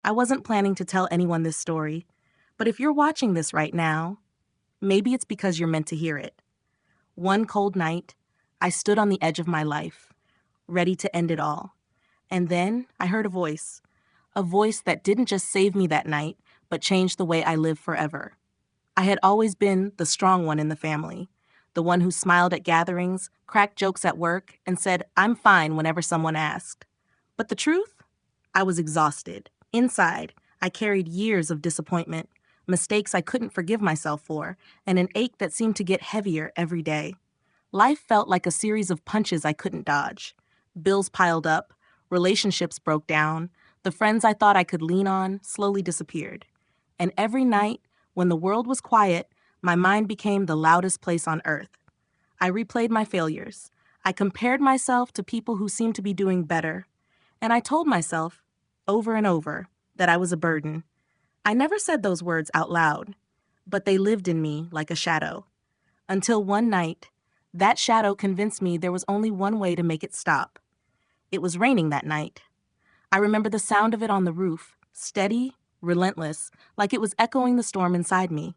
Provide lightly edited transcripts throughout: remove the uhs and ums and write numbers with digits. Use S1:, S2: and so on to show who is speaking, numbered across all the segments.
S1: I wasn't planning to tell anyone this story, but if you're watching this right now, maybe it's because you're meant to hear it. One cold night, I stood on the edge of my life, ready to end it all. And then I heard a voice that didn't just save me that night, but changed the way I live forever. I had always been the strong one in the family, the one who smiled at gatherings, cracked jokes at work, and said, "I'm fine," whenever someone asked. But the truth? I was exhausted. Inside, I carried years of disappointment, mistakes I couldn't forgive myself for, and an ache that seemed to get heavier every day. Life felt like a series of punches I couldn't dodge. Bills piled up, relationships broke down, the friends I thought I could lean on slowly disappeared. And every night, when the world was quiet, my mind became the loudest place on earth. I replayed my failures. I compared myself to people who seemed to be doing better. And I told myself, over and over, that I was a burden. I never said those words out loud, but they lived in me like a shadow. Until one night, that shadow convinced me there was only one way to make it stop. It was raining that night. I remember the sound of it on the roof, steady, relentless, like it was echoing the storm inside me.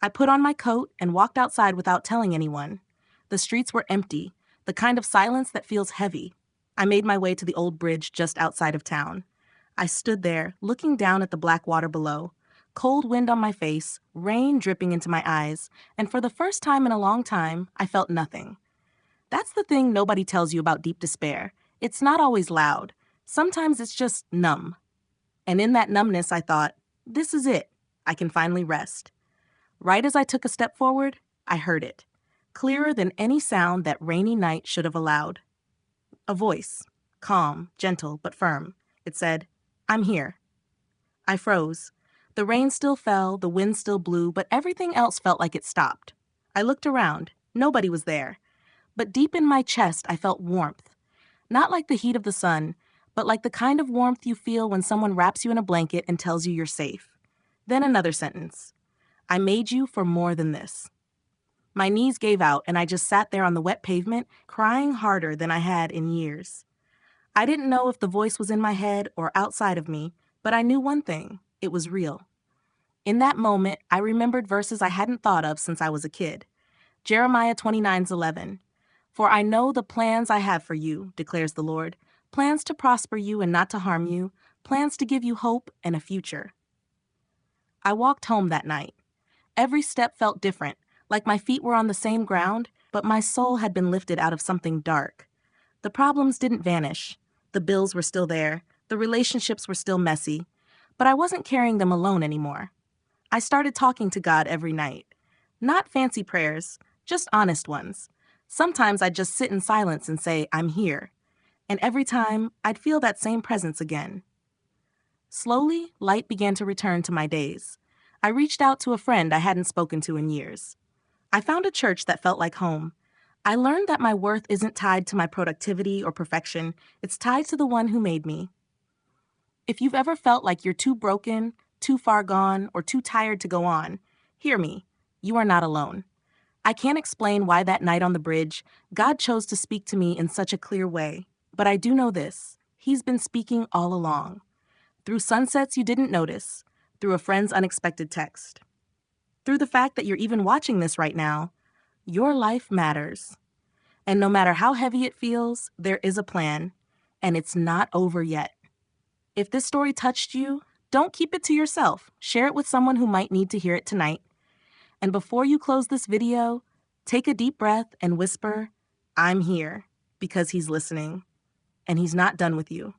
S1: I put on my coat and walked outside without telling anyone. The streets were empty, the kind of silence that feels heavy. I made my way to the old bridge just outside of town. I stood there, looking down at the black water below, cold wind on my face, rain dripping into my eyes, and for the first time in a long time, I felt nothing. That's the thing nobody tells you about deep despair. It's not always loud. Sometimes it's just numb. And in that numbness, I thought, this is it. I can finally rest. Right as I took a step forward, I heard it, clearer than any sound that rainy night should have allowed. A voice, calm, gentle, but firm. It said, "I'm here." I froze. The rain still fell, the wind still blew, but everything else felt like it stopped. I looked around. Nobody was there. But deep in my chest, I felt warmth. Not like the heat of the sun, but like the kind of warmth you feel when someone wraps you in a blanket and tells you you're safe. Then another sentence. "I made you for more than this." My knees gave out, and I just sat there on the wet pavement, crying harder than I had in years. I didn't know if the voice was in my head or outside of me, but I knew one thing. It was real. In that moment, I remembered verses I hadn't thought of since I was a kid. Jeremiah 29:11. "For I know the plans I have for you, declares the Lord, plans to prosper you and not to harm you, plans to give you hope and a future." I walked home that night. Every step felt different, like my feet were on the same ground, but my soul had been lifted out of something dark. The problems didn't vanish. The bills were still there. The relationships were still messy. But I wasn't carrying them alone anymore. I started talking to God every night. Not fancy prayers, just honest ones. Sometimes I'd just sit in silence and say, "I'm here." And every time, I'd feel that same presence again. Slowly, light began to return to my days. I reached out to a friend I hadn't spoken to in years. I found a church that felt like home. I learned that my worth isn't tied to my productivity or perfection. It's tied to the one who made me. If you've ever felt like you're too broken, too far gone, or too tired to go on, hear me. You are not alone. I can't explain why that night on the bridge, God chose to speak to me in such a clear way. But I do know this. He's been speaking all along. Through sunsets you didn't notice, through a friend's unexpected text, through the fact that you're even watching this right now. Your life matters. And no matter how heavy it feels, there is a plan, and it's not over yet. If this story touched you, don't keep it to yourself. Share it with someone who might need to hear it tonight. And before you close this video, take a deep breath and whisper, "I'm here," because he's listening, and he's not done with you.